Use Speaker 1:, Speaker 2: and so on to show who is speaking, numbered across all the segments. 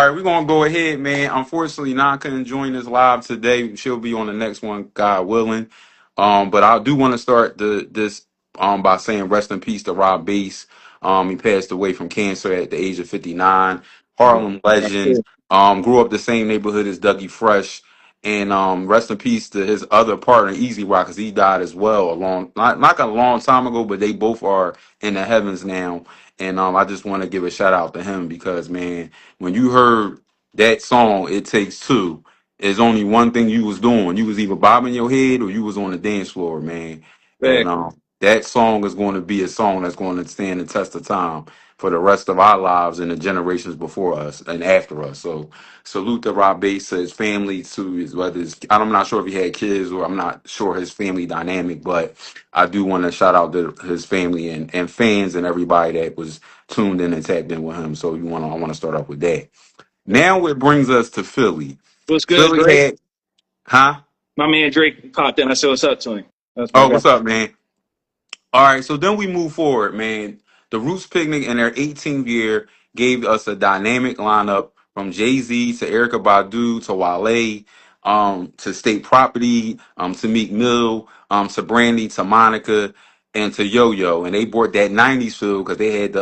Speaker 1: All right, we're gonna go ahead, man. Unfortunately, Nan couldn't join us live today. She'll be on the next one, God willing. But I do want to start this by saying rest in peace to Rob Bass. He passed away from cancer at the age of 59. Harlem legend. Grew up the same neighborhood as Dougie Fresh. And rest in peace to his other partner, Easy Rock, because he died as well not a long time ago, but they both are in the heavens now. And I just want to give a shout out to him because, man, when you heard that song, It Takes Two, there's only one thing you was doing. You was either bobbing your head or you was on the dance floor, man. And that song is going to be a song that's going to stand the test of time for the rest of our lives and the generations before us and after us. So salute to Rob Bass, to his family, to his, whether it's, I'm not sure if he had kids or I'm not sure his family dynamic, but I do want to shout out to his family and fans and everybody that was tuned in and tapped in with him. So I want to start off with that. Now it brings us to Philly.
Speaker 2: What's good,
Speaker 1: Philly
Speaker 2: Drake?
Speaker 1: had, huh?
Speaker 2: My man Drake popped in. I said what's up to him. That's my
Speaker 1: Oh,
Speaker 2: guy.
Speaker 1: what's up, man? All right, so then we move forward, man. The Roots Picnic in their 18th year gave us a dynamic lineup from JayZ to Erykah Badu to Wale, to State Property, to Meek Mill, to Brandy, to Monica, and to Yo Yo. And they brought that 90s feel because they had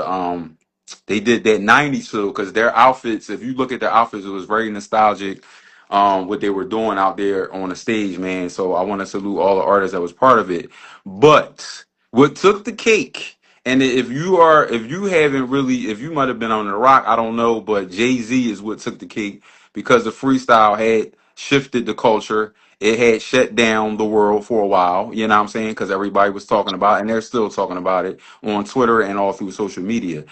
Speaker 1: they did that 90s feel because their outfits, if you look at their outfits, it was very nostalgic. What they were doing out there on the stage, man. So I want to salute all the artists that was part of it. But what took the cake, and if you haven't really, if you might have been on the rock, I don't know, but JayZ is what took the cake because the freestyle had shifted the culture. It had shut down the world for a while, you know what I'm saying? Because everybody was talking about it, and they're still talking about it on Twitter and all through social media.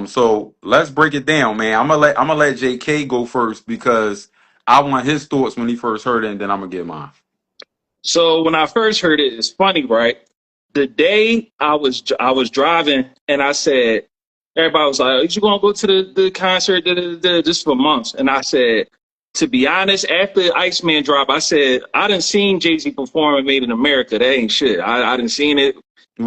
Speaker 1: So let's break it down, man. I'm gonna let JK go first because I want his thoughts when he first heard it, and then I'm gonna get mine.
Speaker 2: So when I first heard it, it's funny, right? The day I was driving and I said, everybody was like, "You gonna go to the concert?" This for months, and I said, to be honest, after Iceman drop, I said I done seen JayZ perform in Made in America. That ain't shit. I done seen it.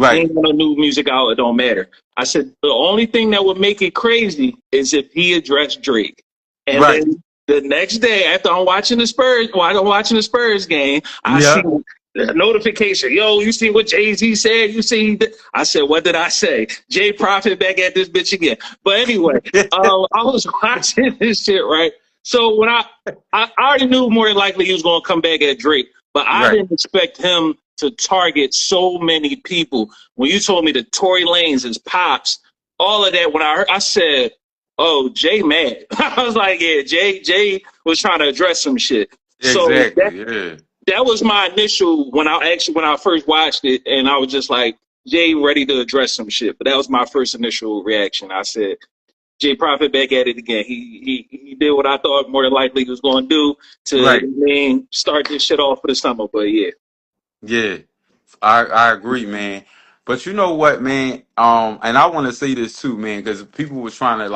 Speaker 2: He
Speaker 1: Right,
Speaker 2: ain't got no new music out. It don't matter. I said the only thing that would make it crazy is if he addressed Drake. And
Speaker 1: right,
Speaker 2: then the next day, after I'm watching the Spurs, while I'm watching the Spurs game, I see
Speaker 1: yeah,
Speaker 2: the notification. Yo, you see what JayZ said? You see? I said, what did I say? Jay Prophet back at this bitch again. But anyway, I was watching this shit, right? So when I already knew more than likely he was going to come back at Drake, but I
Speaker 1: right.
Speaker 2: didn't expect him to target so many people. When you told me that Tory Lanez, his pops, all of that, when I heard, I said, "Oh, Jay mad." I was like, "Yeah, Jay was trying to address some shit." So
Speaker 1: Exactly, yeah.
Speaker 2: that was my initial when I first watched it, and I was just like, Jay ready to address some shit. But that was my first initial reaction. I said, Jay Prophet back at it again. He did what I thought more than likely he was going to do to
Speaker 1: Right.
Speaker 2: start this shit off for the summer. But yeah.
Speaker 1: Yeah, I agree, man. But you know what, man? And I want to say this too, man, because people was trying to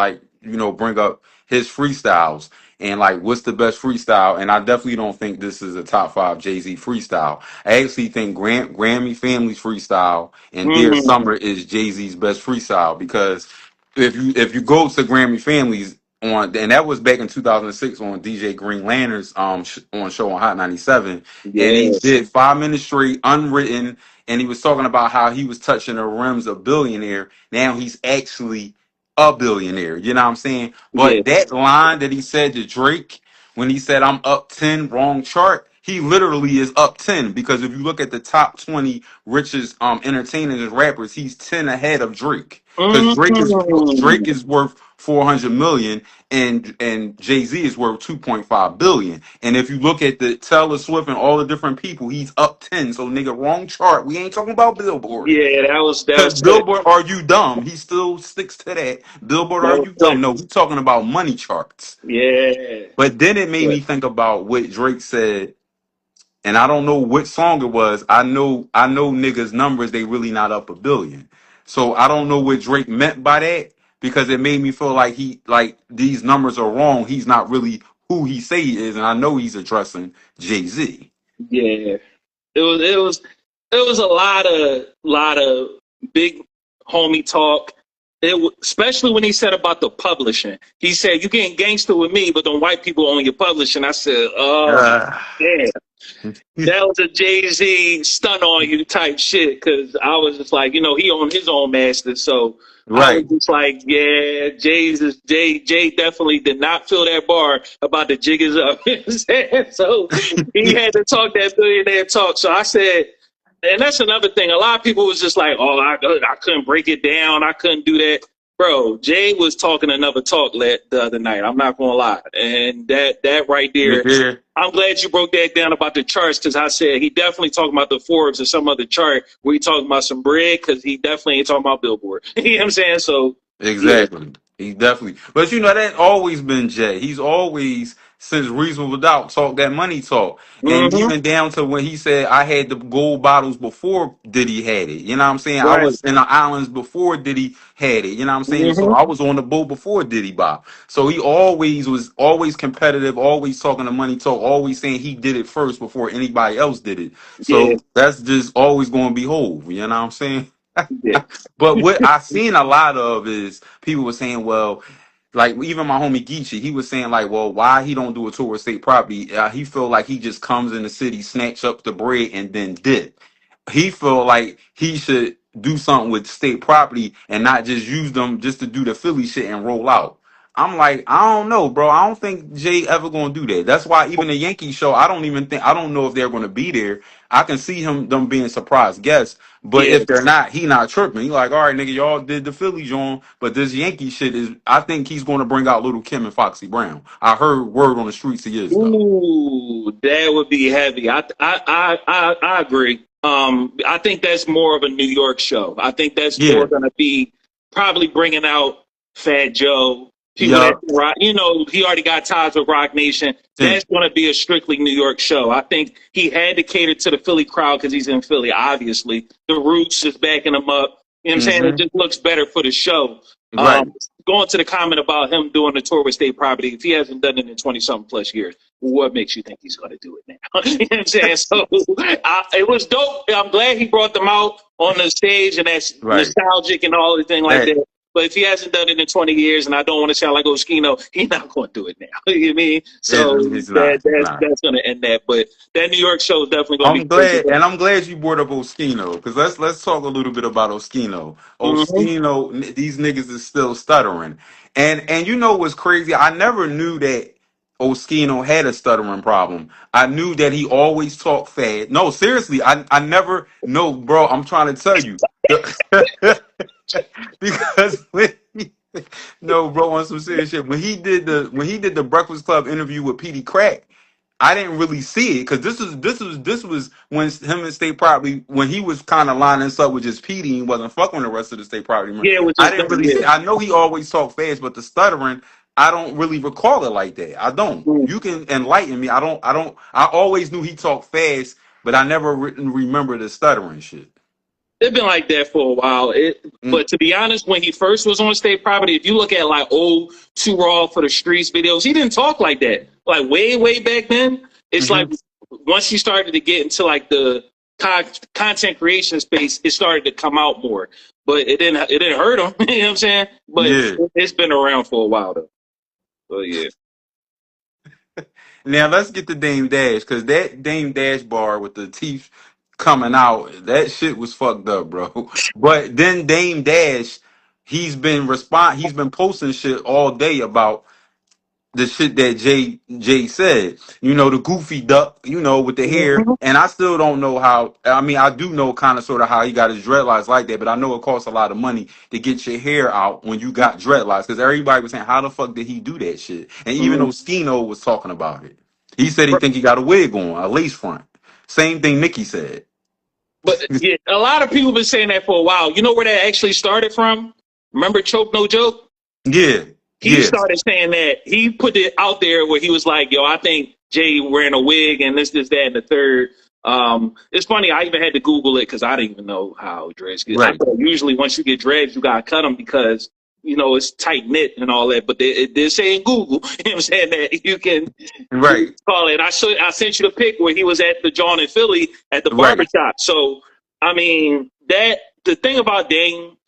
Speaker 1: bring up his freestyles and like what's the best freestyle, and I definitely don't think this is a top five JayZ freestyle. I actually think Grammy Family's freestyle and Dear
Speaker 2: Mm,
Speaker 1: Summer is JayZ's best freestyle because if you go to Grammy Family's on, and that was back in 2006 on DJ Green Lantern's on show on Hot 97, and he
Speaker 2: yeah,
Speaker 1: did 5 minutes straight unwritten, and he was talking about how he was touching the rims of billionaire. Now he's actually a billionaire. You know what I'm saying?
Speaker 2: yeah,
Speaker 1: But that line that he said to Drake when he said I'm up 10, wrong chart. He literally is up 10 because if you look at the top 20 richest entertainers and rappers, he's 10 ahead of Drake. Because Drake
Speaker 2: mm,
Speaker 1: is worth 400 million and JayZ is worth 2.5 billion. And if you look at the Taylor Swift and all the different people, he's up 10. So nigga, wrong chart. We ain't talking about Billboard.
Speaker 2: yeah. That
Speaker 1: Because
Speaker 2: was sick.
Speaker 1: Billboard, are you dumb? He still sticks to that. Billboard,
Speaker 2: That
Speaker 1: are
Speaker 2: was
Speaker 1: you
Speaker 2: sick.
Speaker 1: dumb? No, we talking about money charts.
Speaker 2: Yeah,
Speaker 1: But then it made
Speaker 2: yeah,
Speaker 1: me think about what Drake said, and I don't know what song it was. I know niggas numbers, they really not up a billion. So I don't know what Drake meant by that because it made me feel like these numbers are wrong. He's not really who he say he is, and I know he's addressing JayZ.
Speaker 2: yeah. It was a lot of big homie talk. especially when he said about the publishing. He said, "You getting gangster with me, but them white people own your publishing." I said, "Oh,
Speaker 1: Uh,
Speaker 2: damn." That was a JayZ stun on you type shit, because I was just like, he owned his own master, so I was
Speaker 1: right.
Speaker 2: just like, yeah, Jay definitely did not fill that bar about the jig is up. You know what I'm saying? So he had to talk that billionaire talk. So I said, and that's another thing. A lot of people was just like, oh, I couldn't break it down. I couldn't do that. Bro, Jay was talking another talk the other night. I'm not gonna lie, and that right there,
Speaker 1: Yeah.
Speaker 2: I'm glad you broke that down about the charts, because I said he definitely talking about the Forbes or some other chart where he talking about some bread, because he definitely ain't talking about Billboard. You know what I'm saying? So yeah.
Speaker 1: Exactly. He definitely. But you know that always been Jay. He's always since Reasonable Doubt talk that money talk, and
Speaker 2: Mm-hmm.
Speaker 1: even down to when he said I had the gold bottles before Diddy had it. You know what I'm saying? I
Speaker 2: Right.
Speaker 1: was in the islands before Diddy had it. You know what I'm saying? So
Speaker 2: Mm-hmm.
Speaker 1: I was on the boat before Diddy Bop. So he always was always competitive, always talking the money talk, always saying he did it first before anybody else did it.
Speaker 2: Yeah.
Speaker 1: So that's just always going to be Hove. You know what I'm saying?
Speaker 2: Yeah.
Speaker 1: But what I seen a lot of is people were saying, well, like even my homie Geechee, he was saying like, well, why he don't do a tour of state property? He feel like he just comes in the city, snatch up the bread, and then dip. He feel like he should do something with state property and not just use them just to do the Philly shit and roll out. I'm like, I don't know, bro. I don't think Jay ever gonna do that. That's why even the Yankee show, I don't know if they're gonna be there. I can see them being surprised guests, but
Speaker 2: Yeah.
Speaker 1: if they're not, he not tripping. He like, all right, nigga, y'all did the Philly joint, but this Yankee shit is. I think he's gonna bring out Little Kim and Foxy Brown. I heard word on the streets he is though.
Speaker 2: Ooh, that would be heavy. I agree. I think that's more of a New York show. I think that's more
Speaker 1: Yeah,
Speaker 2: going to be probably bringing out Fat Joe, people that
Speaker 1: yeah,
Speaker 2: rock. He already got ties with Rock Nation. That's going to be a strictly New York show. I think he had to cater to the Philly crowd because he's in Philly. Obviously, the Roots is backing him up. You know what I'm saying? It
Speaker 1: mm-hmm.
Speaker 2: just looks better for the show.
Speaker 1: Right.
Speaker 2: Going to the comment about him doing the tour with state property, if he hasn't done it in 20 something plus years, what makes you think he's going to do it now? You know what I'm saying? So it was dope. I'm glad he brought them out on the stage, and that's
Speaker 1: Right.
Speaker 2: nostalgic and all the thing like
Speaker 1: That
Speaker 2: that. But if he hasn't done it in 20 years, and I don't want to sound like Oschino, he's not going to do it now. You know what I mean? So
Speaker 1: it's not. It's not.
Speaker 2: that's going to end that. But that New York show is definitely going to be
Speaker 1: I'm
Speaker 2: crazy.
Speaker 1: glad, and I'm glad you brought up Oschino because let's talk a little bit about Oschino.
Speaker 2: Mm-hmm.
Speaker 1: Oschino, these niggas is still stuttering, and you know what's crazy? I never knew that Oschino had a stuttering problem. I knew that he always talked fast. No, seriously, I never know, bro. I'm trying to tell you. Because no, bro, on some serious shit. When he did the Breakfast Club interview with Petey Crack, I didn't really see it because this was when him and State Property when he was kind of lining us up with just Petey and wasn't fucking with the rest of the State Property.
Speaker 2: Yeah, it was
Speaker 1: I
Speaker 2: just
Speaker 1: didn't really
Speaker 2: yeah.
Speaker 1: see. I know he always talked fast, but the stuttering, I don't really recall it like that. I don't.
Speaker 2: Mm.
Speaker 1: You can enlighten me. I don't. I don't. I always knew he talked fast, but I never remember the stuttering shit.
Speaker 2: It's been like that for a while.
Speaker 1: Mm,
Speaker 2: But to be honest, when he first was on state property, if you look at like old Too Raw for the Streets videos, he didn't talk like that. Like way, way back then. It's like
Speaker 1: mm-hmm.
Speaker 2: once he started to get into like the content creation space, it started to come out more. But it didn't hurt him. You know what I'm saying? But
Speaker 1: Yeah.
Speaker 2: it's been around for a while though. So yeah.
Speaker 1: Now let's get to Dame Dash because that Dame Dash bar with the teeth coming out, that shit was fucked up, bro. But then Dame Dash, he's been posting shit all day about the shit that Jay said. You know, the goofy duck, with the hair.
Speaker 2: Mhm.
Speaker 1: And I still don't know how. I mean, I do know kind of sort of how he got his dreadlocks like that, but I know it costs a lot of money to get your hair out when you got dreadlocks. Because everybody was saying, how the fuck did he do that shit? And even
Speaker 2: Mhm.
Speaker 1: Oschino was talking about it. He said he think he got a wig on, a lace front. Same thing Nikki said.
Speaker 2: But yeah, a lot of people been saying that for a while. You know where that actually started from? Remember Choke No Joke?
Speaker 1: Yeah,
Speaker 2: He
Speaker 1: yeah,
Speaker 2: started saying that. He put it out there where he was like, yo, I think Jay wearing a wig and this, that, and the third. It's funny. I even had to Google it because I didn't even know how dreads get. I
Speaker 1: right,
Speaker 2: thought usually once you get dreads, you got to cut them because, it's tight knit and all that. But it did say in Google, you know what I'm saying, that you can
Speaker 1: right,
Speaker 2: call it. I sent you the pic where he was at the John in Philly at the
Speaker 1: right.
Speaker 2: barbershop. So, I mean, the thing about Dame,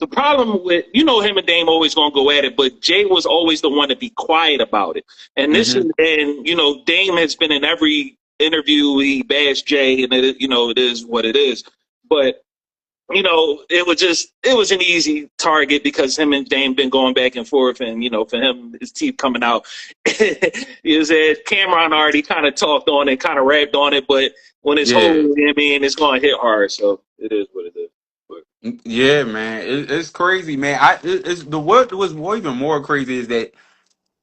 Speaker 2: the problem with, him and Dame always gonna go at it, but Jay was always the one to be quiet about it. And this is,
Speaker 1: Hmm.
Speaker 2: and Dame has been in every interview he bashed Jay, and it is what it is. But it was an easy target because him and Dame been going back and forth, and for him, his teeth coming out. You said Cameron already kind of talked on it, kind of rapped on it, but when it's whole,
Speaker 1: Yeah.
Speaker 2: I mean, it's going to hit hard. So it is what it is. But,
Speaker 1: Yeah, man, it's crazy, man. It's the what was more, even more crazy is that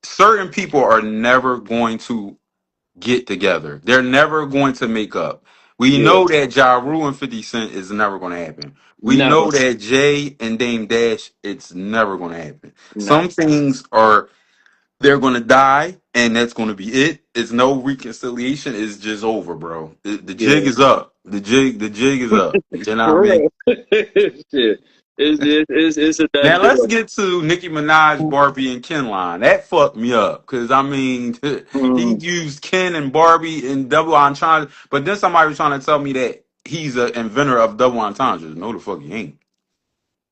Speaker 1: certain people are never going to get together. They're never going to make up. We
Speaker 2: yeah,
Speaker 1: know that Ja Rule and 50 Cent is never going to happen. We
Speaker 2: never,
Speaker 1: know that Jay and Dame Dash, it's never going to happen.
Speaker 2: never.
Speaker 1: Some things are they're going to die, and that's going to be it. It's no reconciliation. It's just over, bro. The
Speaker 2: Yeah,
Speaker 1: jig is up. The jig is up. You know what I
Speaker 2: for
Speaker 1: mean?
Speaker 2: real. Shit. It's a done
Speaker 1: Now let's
Speaker 2: deal.
Speaker 1: get to Nicki Minaj, Barbie, and Ken line. That fucked me up because I mean he
Speaker 2: Mm.
Speaker 1: used Ken and Barbie in double entendre, but then somebody was trying to tell me that he's an inventor of double entendres. No, the fuck he ain't.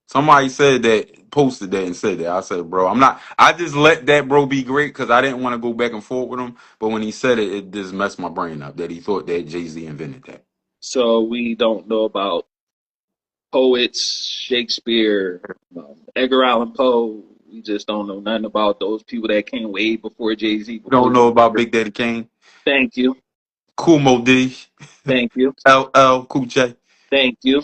Speaker 1: Somebody said that, posted that, and said that. I said, bro, I'm not. I just let that bro be great because I didn't want to go back and forth with him. But when he said it, it just messed my brain up that he thought that JayZ invented that.
Speaker 2: So we don't know about poets, Shakespeare, Edgar Allan Poe. We just don't know nothing about those people that came way before JayZ.
Speaker 1: You
Speaker 2: Before
Speaker 1: don't know about Big Daddy Kane,
Speaker 2: thank you,
Speaker 1: Cool Mo D,
Speaker 2: thank you,
Speaker 1: LL Cool J.
Speaker 2: thank you.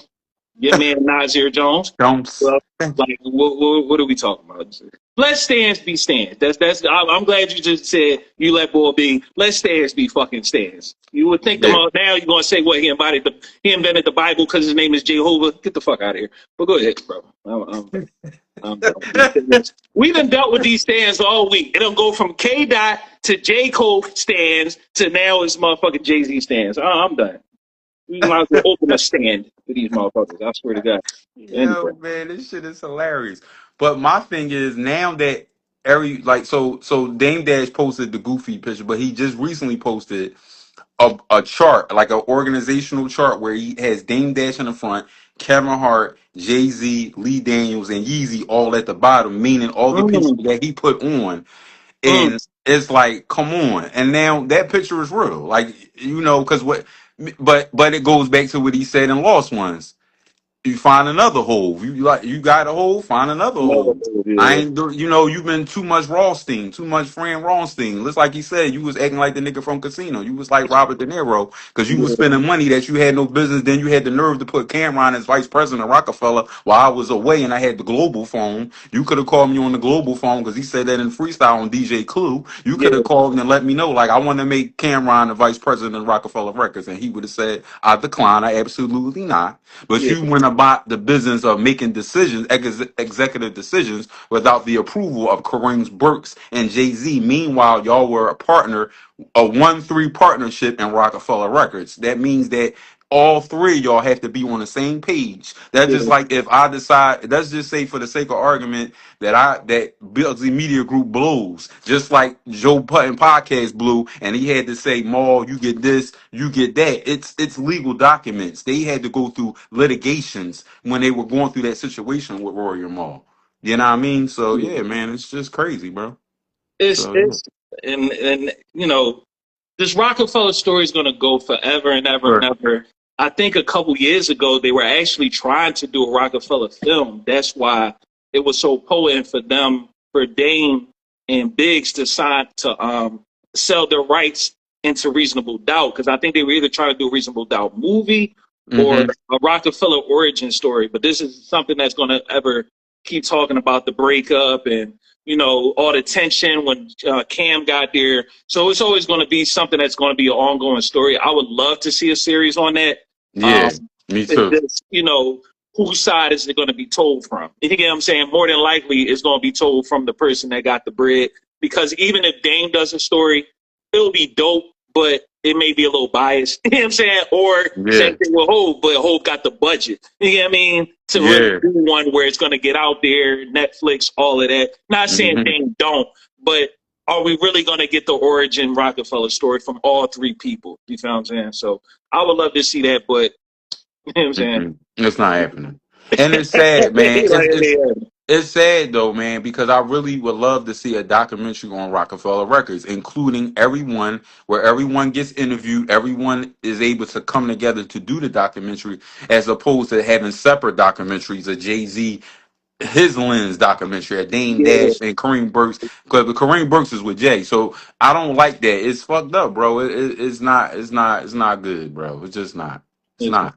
Speaker 2: Your man Nazir Jones.
Speaker 1: Jones.
Speaker 2: Well,
Speaker 1: Thank you.
Speaker 2: like, what are we talking about? Let stands be stands. That's. I'm glad you just said you let ball be. Let stands be fucking stands. You would think
Speaker 1: Yeah.
Speaker 2: about now. You're gonna say what he invented the Bible because his name is Jehovah. Get the fuck out of here. But go ahead, bro. I'm done. I'm done. We done dealt with these stands all week. It'll go from K Dot to J Cole stands to now it's motherfucking JayZ stands. I'm done. We might as well open a stand for these motherfuckers. I swear to God. Anyway.
Speaker 1: Yo, man, this shit is hilarious. But my thing is now that every like so Dame Dash posted the goofy picture, but he just recently posted a chart, like an organizational chart where he has Dame Dash in the front, Kevin Hart, JayZ, Lee Daniels, and Yeezy all at the bottom, meaning all the people
Speaker 2: Mm,
Speaker 1: that he put on.
Speaker 2: mm.
Speaker 1: And it's like, come on. And now that picture is real. Like, because but it goes back to what he said in Lost Ones. You find another hole. You got a hole, find another
Speaker 2: No,
Speaker 1: hole. I
Speaker 2: yeah,
Speaker 1: ain't you've been too much Rothstein, too much friend Rothstein. Looks like he said you was acting like the nigga from Casino. You was like Robert De Niro because you was
Speaker 2: yeah,
Speaker 1: spending money that you had no business. Then you had the nerve to put Cameron as vice president of Rockefeller while I was away and I had the global phone. You could have called me on the global phone because he said that in freestyle on DJ Clue. You could
Speaker 2: yeah,
Speaker 1: have called me and let me know like I want to make Cameron the vice president of Rockefeller Records, and he would have said I decline. I absolutely not. But
Speaker 2: yeah,
Speaker 1: you went about the business of making decisions, executive decisions, without the approval of Kareem Burks and JayZ. Meanwhile, y'all were a partner, a 1-3 partnership in Rockefeller Records. That means that all three of y'all have to be on the same page. That's just
Speaker 2: yeah,
Speaker 1: like if I decide, let's just say for the sake of argument that Bugsy Media Group blows, just like Joe Putton podcast blew, and he had to say, "Maul, you get this, you get that." It's legal documents. They had to go through litigations when they were going through that situation with Rory and Maul. You know what I mean? So
Speaker 2: yeah.
Speaker 1: yeah, man, it's just crazy, bro.
Speaker 2: It's
Speaker 1: So yeah.
Speaker 2: it's and this Rockefeller story is going to go forever and ever and
Speaker 1: Sure.
Speaker 2: ever. I think a couple years ago they were actually trying to do a Rockefeller film. That's why it was so potent for them, for Dame and Biggs to sign to sell their rights into Reasonable Doubt, because I think they were either trying to do a Reasonable Doubt movie or
Speaker 1: Mm-hmm.
Speaker 2: a Rockefeller origin story. But this is something that's going to ever keep talking about the breakup and all the tension when Cam got there. So it's always going to be something that's going to be an ongoing story. I would love to see a series on that.
Speaker 1: Yeah,
Speaker 2: Um,
Speaker 1: me
Speaker 2: it's
Speaker 1: too.
Speaker 2: just, whose side is it going to be told from? You get what I'm saying? More than likely, it's going to be told from the person that got the bread. Because even if Dame does a story, it'll be dope, but it may be a little biased. You know what I'm saying? Or same
Speaker 1: Yeah,
Speaker 2: thing with Hope, but Hope got the budget. You know what I mean? To really
Speaker 1: yeah.
Speaker 2: do one where it's going to get out there, Netflix, all of that. Not saying
Speaker 1: Mm-hmm.
Speaker 2: Dame don't, but are we really going to get the origin Rockefeller story from all three people? You feel what I'm saying? So I would love to see that, but you know what I'm saying?
Speaker 1: Mm-mm. It's not happening. And it's sad, man.
Speaker 2: Like,
Speaker 1: It's sad though, man, because I really would love to see a documentary on Rockefeller Records, including everyone, where everyone gets interviewed, everyone is able to come together to do the documentary, as opposed to having separate documentaries, a JayZ, his lens documentary, a Dame
Speaker 2: yeah,
Speaker 1: Dash and Kareem Burks, because Kareem Burks is with Jay. So I don't like that. It's fucked up, bro. It's not good, bro. It's just not. It's
Speaker 2: it's,
Speaker 1: not.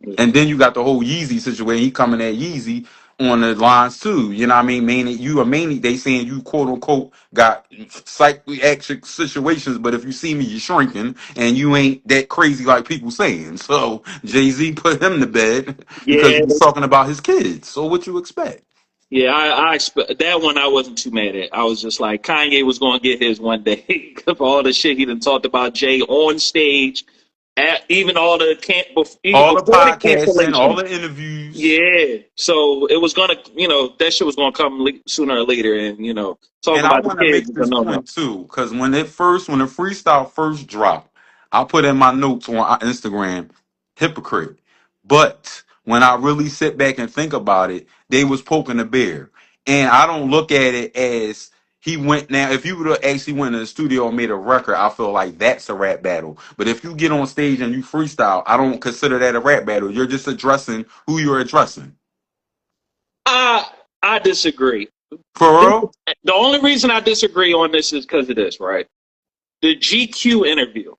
Speaker 2: it's,
Speaker 1: And then you got the whole Yeezy situation. He coming at Yeezy on the lines too. You know what I mean? Mainly you are mainly they saying you quote unquote got psychiatric situations, but if you see me, you're shrinking and you ain't that crazy like people saying. So JayZ put him to bed because
Speaker 2: yeah,
Speaker 1: he was talking about his kids. So what you expect?
Speaker 2: yeah. I expect that one. I wasn't too mad at. I was just like Kanye was going to get his one day for all the shit he done talked about Jay on stage, even all the even
Speaker 1: All the
Speaker 2: before the
Speaker 1: podcasting, all
Speaker 2: cancellation.
Speaker 1: the interviews.
Speaker 2: Yeah, so it was gonna, that shit was gonna come sooner or later, and talk
Speaker 1: And I
Speaker 2: about the
Speaker 1: want to
Speaker 2: kids
Speaker 1: make
Speaker 2: is a
Speaker 1: this
Speaker 2: no no.
Speaker 1: point too, because when the freestyle first dropped, I put in my notes on Instagram, hypocrite. But when I really sit back and think about it, they was poking the bear, and I don't look at it as he went. Now, if you would have actually went to the studio and made a record, I feel like that's a rap battle. But if you get on stage and you freestyle, I don't consider that a rap battle. You're just addressing who you're addressing.
Speaker 2: I I disagree.
Speaker 1: For
Speaker 2: This,
Speaker 1: real?
Speaker 2: the only reason I disagree on this is because of this, right? The GQ interview.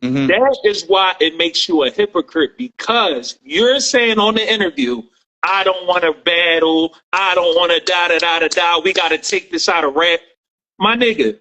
Speaker 1: Mm-hmm.
Speaker 2: That is why it makes you a hypocrite because you're saying on the interview, I don't want to battle. I don't want to da da da da da. We got to take this out of rap. My nigga,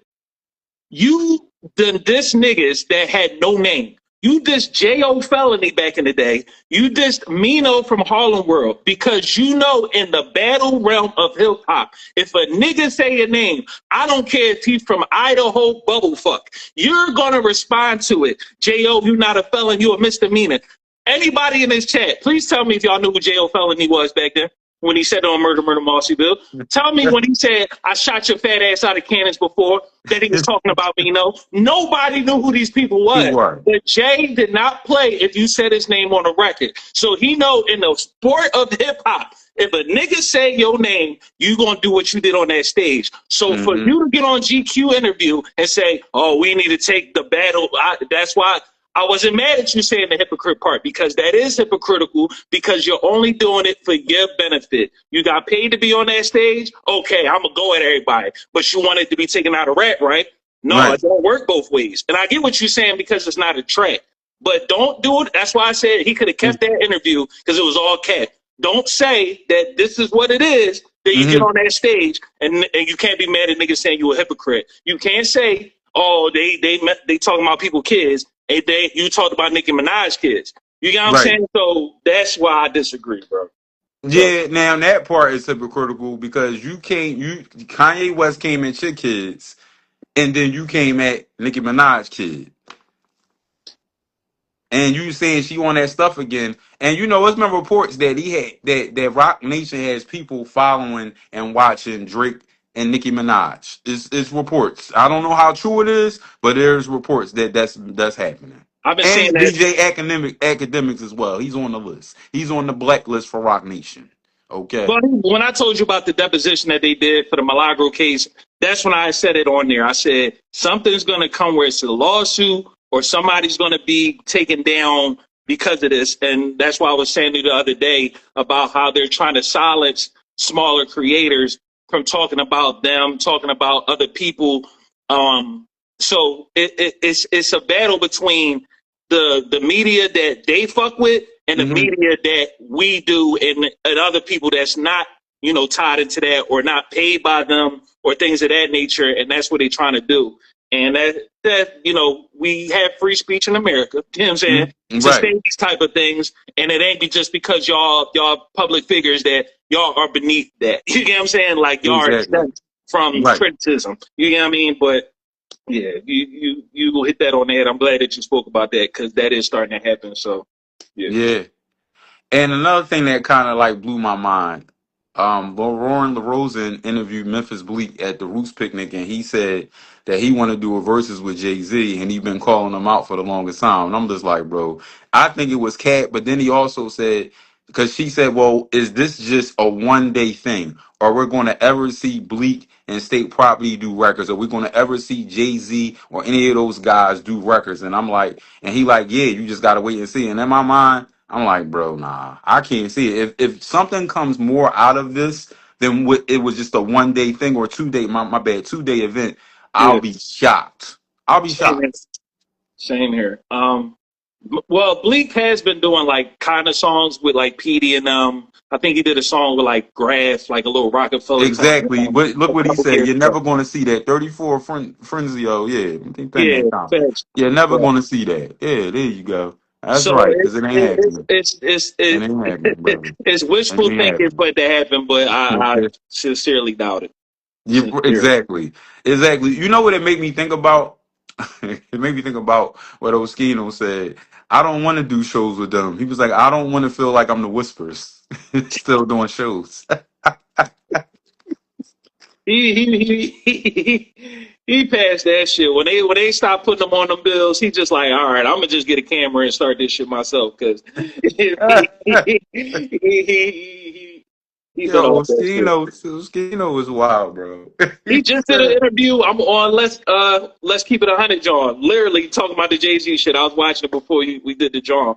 Speaker 2: you done this niggas that had no name. You dissed J.O. Felony back in the day. You dissed Mino from Harlem World because you know in the battle realm of hip hop, if a nigga say a name, I don't care if he's from Idaho, bubblefuck, you're gonna respond to it. J.O., you not a felon, you a misdemeanor. Anybody in this chat, please tell me if y'all knew who J.O. Felony was back then when he said on Murder Murder Marcyville. Tell me when he said, I shot your fat ass out of cannons before, that he was talking about me. Nobody knew who these people
Speaker 1: Who
Speaker 2: was.
Speaker 1: were?
Speaker 2: But Jay did not play if you said his name on the record. So he know in the sport of hip hop, if a nigga say your name, you gonna do what you did on that stage. So for
Speaker 1: Mm-hmm.
Speaker 2: you to get on GQ interview and say, "Oh, we need to take the battle," that's why I wasn't mad at you saying the hypocrite part because that is hypocritical because you're only doing it for your benefit. You got paid to be on that stage. Okay, I'm gonna go at everybody, but you wanted to be taken out of rap, right? No,
Speaker 1: Right.
Speaker 2: it don't work both ways. And I get what you're saying because it's not a track. But don't do it. That's why I said he could have kept that interview because it was all cat. Don't say that this is what it is that you get
Speaker 1: Mm-hmm.
Speaker 2: on that stage and you can't be mad at niggas saying you a hypocrite. You can't say, oh, they talking about people kids and you talked about Nicki Minaj kids. You get what I'm
Speaker 1: Right.
Speaker 2: saying? So that's why I disagree, bro. So
Speaker 1: Yeah, now that part is hypocritical because you can't you Kanye West came at your kids and then you came at Nicki Minaj kid. And you saying she on that stuff again. And you know, it's been reports that he had that Rock Nation has people following and watching Drake and Nicki Minaj. It's reports. I don't know how true it is, but there's reports that that's happening.
Speaker 2: I've been saying
Speaker 1: And
Speaker 2: that.
Speaker 1: DJ Academics as well. He's on the list. He's on the blacklist for Rock Nation. Okay.
Speaker 2: But when I told you about the deposition that they did for the Milagro case, that's when I said it on there. I said something's going to come where it's a lawsuit or somebody's going to be taken down because of this. And that's why I was saying to you the other day about how they're trying to silence smaller creators from talking about them, talking about other people. So it's a battle between the media that they fuck with and the
Speaker 1: Mm-hmm.
Speaker 2: media that we do and other people that's not tied into that or not paid by them or things of that nature, and that's what they're trying to do. And that we have free speech in America, you know what I'm saying,
Speaker 1: Mm-hmm.
Speaker 2: to
Speaker 1: Right.
Speaker 2: say these type of things, and it ain't just because y'all public figures that y'all are beneath that. You get what I'm saying? Like y'all are
Speaker 1: Exactly.
Speaker 2: exempt from
Speaker 1: Right.
Speaker 2: criticism. You get what I mean? But yeah, you will hit that on the head. I'm glad that you spoke about that because that is starting to happen. So yeah.
Speaker 1: Yeah. And another thing that kind of like blew my mind, Lauren LaRosa interviewed Memphis Bleak at the Roots picnic, and he said that he want to do a verses with JayZ, and he been calling him out for the longest time. And I'm just like, bro, I think it was cat, but then he also said because she said, well, is this just a 1 day thing? Or we're going to ever see Bleak and State Property do records? Or we're going to ever see JayZ or any of those guys do records? And I'm like, and he like, yeah, you just got to wait and see. And in my mind, I'm like, bro, nah, I can't see it. If something comes more out of this than what it was just a 1 day thing or 2 day, my bad, 2 day event, I'll
Speaker 2: Yeah,
Speaker 1: be shocked. I'll be
Speaker 2: same
Speaker 1: shocked.
Speaker 2: here. Same here. Well, Bleak has been doing like kind of songs with like Petey and I think he did a song with like Graf, like a little Rockefeller type
Speaker 1: Exactly. But look
Speaker 2: a
Speaker 1: what he
Speaker 2: couple
Speaker 1: said.
Speaker 2: years
Speaker 1: You're
Speaker 2: ago.
Speaker 1: never going to see that 34 Frenzio. Yeah, keep in
Speaker 2: Yeah,
Speaker 1: that comment.
Speaker 2: facts.
Speaker 1: You're never
Speaker 2: Right.
Speaker 1: going to see that. Yeah, there you go. That's
Speaker 2: So
Speaker 1: right. Because it ain't happening. It
Speaker 2: it's
Speaker 1: ain't happening, brother.
Speaker 2: it's
Speaker 1: It
Speaker 2: wishful
Speaker 1: ain't
Speaker 2: thinking
Speaker 1: happening.
Speaker 2: for it to happen, but I sincerely doubt it. Sincerely.
Speaker 1: Exactly. Exactly. You know what it made me think about? It made me think about what Oschino said. I don't want to do shows with them. He was like, I don't want to feel like I'm the whispers. Still doing shows.
Speaker 2: He passed that shit when they stopped putting him on them bills. He just like, all right, I'm gonna just get a camera and start this shit myself because he been
Speaker 1: Yo,
Speaker 2: off that shit.
Speaker 1: Oschino is wild, bro.
Speaker 2: He just did an interview. I'm on let's keep it 100, John. Literally talking about the JayZ shit. I was watching it before we did the John.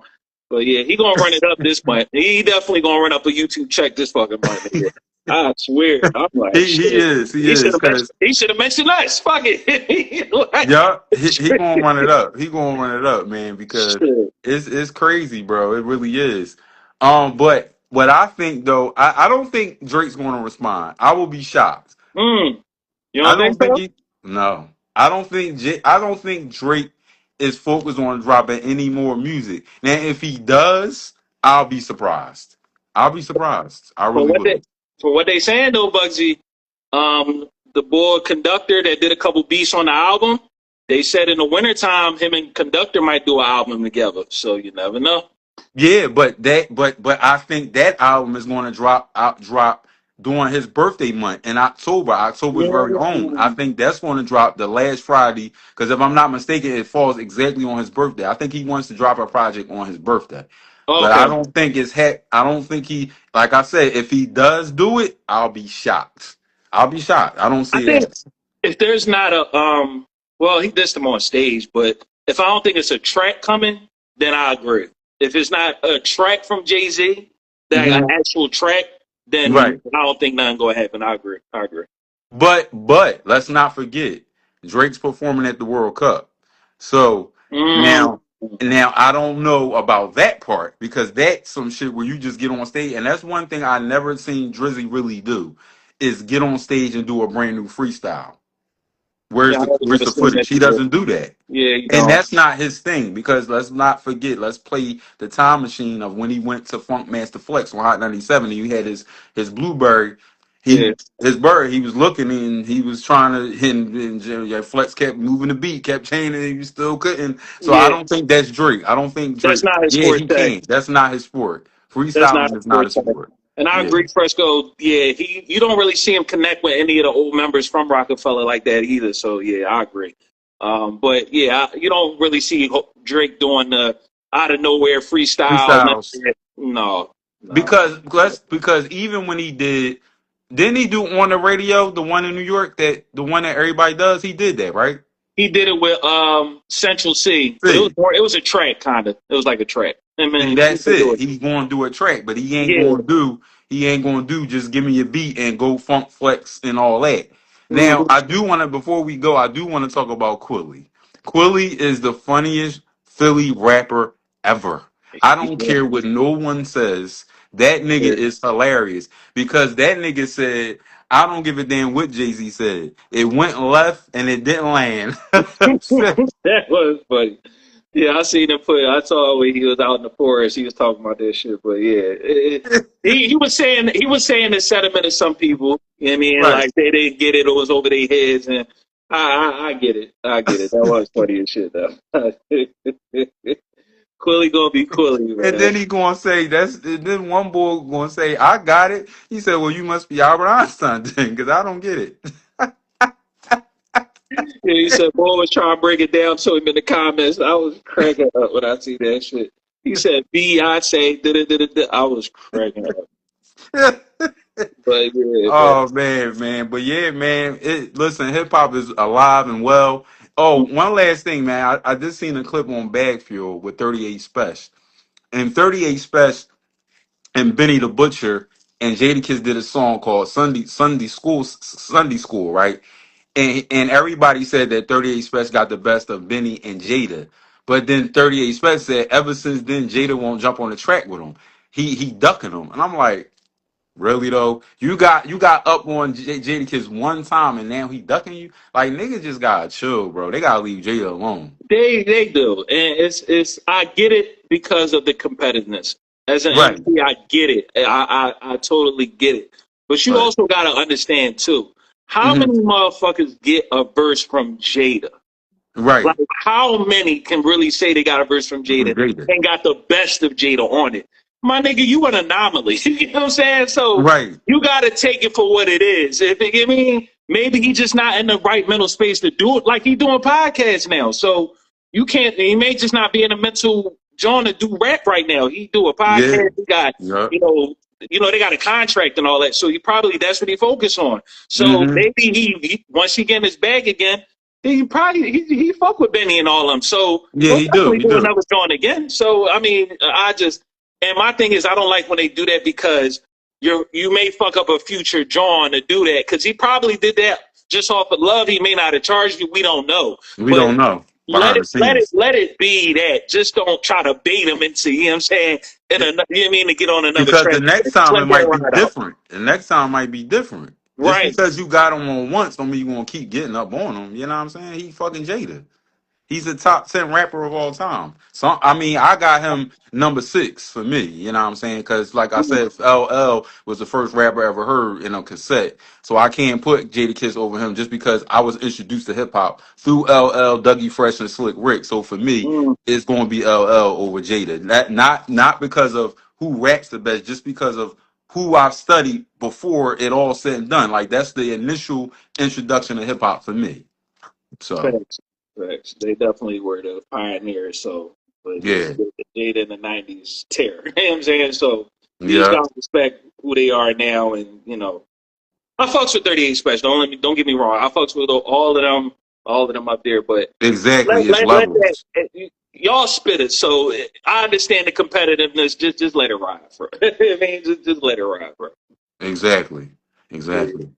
Speaker 2: But yeah, he gonna run it up this month. He definitely gonna run up a YouTube check this fucking month. Nigga. I swear. I'm like,
Speaker 1: He
Speaker 2: shit.
Speaker 1: is, he
Speaker 2: He should
Speaker 1: is,
Speaker 2: have mentioned.
Speaker 1: because
Speaker 2: He should have mentioned us. Fuck it. Like,
Speaker 1: yeah, he gonna run it up. He gonna run it up, man, because
Speaker 2: shit.
Speaker 1: it's crazy, bro. It really is. But what I think though, I don't think Drake's gonna respond. I will be shocked.
Speaker 2: Mm, you
Speaker 1: I
Speaker 2: don't think
Speaker 1: don't think
Speaker 2: so?
Speaker 1: he. No, I don't think Drake is focused on dropping any more music. Now, if he does, I'll be surprised. I'll be surprised. I
Speaker 2: For
Speaker 1: really
Speaker 2: what they
Speaker 1: will.
Speaker 2: for what they saying though, Bugsy. The boy Conductor that did a couple beats on the album. They said in the wintertime, him and Conductor might do an album together. So you never know.
Speaker 1: Yeah, but I think that album is going to drop during his birthday month in October, October's very own. I
Speaker 2: Mm.
Speaker 1: think that's going to drop the last Friday because if I'm not mistaken, it falls exactly on his birthday. I think he wants to drop a project on his birthday, but I
Speaker 2: Okay.
Speaker 1: don't think it's heck. I don't think he, like I said, if he does do it, I'll be shocked. I'll be shocked. I don't
Speaker 2: I
Speaker 1: see
Speaker 2: think
Speaker 1: that.
Speaker 2: if there's not a well, he dissed him on stage, but if I don't think it's a track coming, then I agree. If it's not a track from JayZ, that an
Speaker 1: Hmm.
Speaker 2: actual track, then
Speaker 1: Right.
Speaker 2: I don't think nothing gonna happen. I agree. I agree.
Speaker 1: But let's not forget Drake's performing at the World Cup. So
Speaker 2: Mm.
Speaker 1: now I don't know about that part because that's some shit where you just get on stage and that's one thing I never seen Drizzy really do is get on stage and do a brand new freestyle.
Speaker 2: Yeah, I haven't
Speaker 1: Where's
Speaker 2: never
Speaker 1: the
Speaker 2: seen that
Speaker 1: footage? He
Speaker 2: before.
Speaker 1: doesn't do that.
Speaker 2: Yeah, you
Speaker 1: And
Speaker 2: don't.
Speaker 1: that's not his thing because let's not forget, let's play the time machine of when he went to Funk Master Flex on Hot 97 and you had his Blueberry.
Speaker 2: Yeah,
Speaker 1: His bird, he was looking and he was trying to and Flex kept moving the beat, kept chaining, and he still couldn't. So I
Speaker 2: yeah.
Speaker 1: don't think that's Drake. I don't think
Speaker 2: That's
Speaker 1: Drake,
Speaker 2: not his
Speaker 1: yeah, he
Speaker 2: forte.
Speaker 1: can. That's not his sport.
Speaker 2: That's not
Speaker 1: Freestyling
Speaker 2: his
Speaker 1: is not his
Speaker 2: forte.
Speaker 1: sport.
Speaker 2: And I
Speaker 1: Yeah.
Speaker 2: agree, Fresco. Yeah, he you don't really see him connect with any of the old members from Rockefeller like that either. So yeah, I agree. But yeah, you don't really see Drake doing the out of nowhere freestyle. None of
Speaker 1: Freestyles.
Speaker 2: that. No, no.
Speaker 1: Because even when he didn't he do on the radio, the one in New York, that the one that everybody does, he did that, right?
Speaker 2: He did it with Central C, but it was
Speaker 1: See.
Speaker 2: more. It was a track kind of. It was like a track. I
Speaker 1: See,
Speaker 2: mean, he
Speaker 1: that's
Speaker 2: could do
Speaker 1: it.
Speaker 2: it.
Speaker 1: He's going to do a track, but
Speaker 2: Yeah.
Speaker 1: he ain't going to do just give me a beat and go funk flex and all that. Now,
Speaker 2: Hmm.
Speaker 1: I do want to before we go, I do want to talk about Quilly. Quilly is the funniest Philly rapper ever. I don't
Speaker 2: Yeah.
Speaker 1: care what no one says. That nigga
Speaker 2: Yeah.
Speaker 1: is hilarious because that nigga said, I don't give a damn what Jay-Z said. It went left and it didn't land.
Speaker 2: That was funny. Yeah, I seen him put. I saw when he was out in the forest. He was talking about that shit. But yeah, he was saying the sentiment of some people. You know what I mean,
Speaker 1: Right.
Speaker 2: like they didn't get it. It was over their heads, and I get it. I get it. That was funny as shit though. Quilly gonna be Quilly,
Speaker 1: And
Speaker 2: man.
Speaker 1: then he gonna say and then one boy gonna say, I got it. He said, well, you must be Albert Einstein then, because I don't get it.
Speaker 2: Yeah, he said, "Boy was trying to break it down to him in the comments." I was cracking up when I see that shit. He said Beyonce. I was cracking up. But yeah, but
Speaker 1: Oh man. But yeah, man. Listen, hip hop is alive and well. Oh, one last thing, man. I just seen a clip on Bag Fuel with 38 Special. And 38 Special and Benny the Butcher and Jadakiss did a song called Sunday School, right? And everybody said that 38 Special got the best of Benny and Jada. But then 38 Special said ever since then Jada won't jump on the track with him. He ducking him. And I'm like, really though? You got up on Jadakiss one time and now he ducking you? Like niggas just gotta chill, bro. They gotta leave Jada alone.
Speaker 2: they do, and it's I get it because of the competitiveness. As an
Speaker 1: Right.
Speaker 2: MC, I get it. I totally get it. But you
Speaker 1: Right.
Speaker 2: also got to understand too, how
Speaker 1: Hmm.
Speaker 2: many motherfuckers get a verse from Jada? Like,
Speaker 1: Right.
Speaker 2: how many can really say they got a verse from
Speaker 1: From
Speaker 2: Jada
Speaker 1: Jada.
Speaker 2: and got the best of Jada on it? My nigga, you an anomaly. You know what I'm saying? So
Speaker 1: Right.
Speaker 2: you got to take it for what it is. If it, I mean, maybe he just not in the right mental space to do it. Like he doing podcasts now, so you can't. He may just not be in a mental joint to do rap right now. He do a
Speaker 1: Yeah.
Speaker 2: podcast. He got
Speaker 1: Yeah.
Speaker 2: they got a contract and all that. So he probably that's what he focus on. So
Speaker 1: Hmm.
Speaker 2: maybe he once he get in his bag again, he fuck with Benny and all them. So
Speaker 1: Yeah,
Speaker 2: he'll
Speaker 1: he do.
Speaker 2: definitely
Speaker 1: He
Speaker 2: do
Speaker 1: do.
Speaker 2: another joint again. So I mean, I just and my thing is I don't like when they do that because you may fuck up a future John to do that because he probably did that just off of love. He may not have charged you. We don't know,
Speaker 1: We
Speaker 2: but
Speaker 1: don't know
Speaker 2: let
Speaker 1: behind
Speaker 2: it
Speaker 1: the scenes.
Speaker 2: let it be that. Just don't try to bait him into you know what I'm saying. You know what I mean to get on another
Speaker 1: Because
Speaker 2: track.
Speaker 1: the next
Speaker 2: Just
Speaker 1: time
Speaker 2: let
Speaker 1: it
Speaker 2: that
Speaker 1: might be
Speaker 2: ride out.
Speaker 1: different. The next time might be different. Just
Speaker 2: Right.
Speaker 1: because you got him on once, don't mean you gonna keep getting up on him. You know what I'm saying? He fucking Jada. He's a top 10 rapper of all time. So I mean, I got him number 6 for me. You know what I'm saying? Because like I said, LL was the first rapper I ever heard in a cassette. So I can't put Jadakiss over him just because I was introduced to hip hop through LL, Dougie Fresh, and Slick Rick. So for me,
Speaker 2: Mm,
Speaker 1: it's going to be LL over Jada. Not because of who raps the best, just because of who I've studied before it all said and done. Like that's the initial introduction to hip hop for me. So
Speaker 2: facts. Facts. They definitely were the pioneers. So, but yeah,
Speaker 1: yeah,
Speaker 2: the data in the '90s terror. You know what I'm saying? So you just
Speaker 1: yeah.
Speaker 2: gotta respect who they are now, and I fucks with 38 Special. Don't get me wrong. I fucks with all of them up there. But
Speaker 1: Exactly. It's
Speaker 2: let that
Speaker 1: levels.
Speaker 2: y'all spit it. So I understand the competitiveness. Just let it ride, bro. I mean, just let it ride, bro.
Speaker 1: Exactly. Exactly.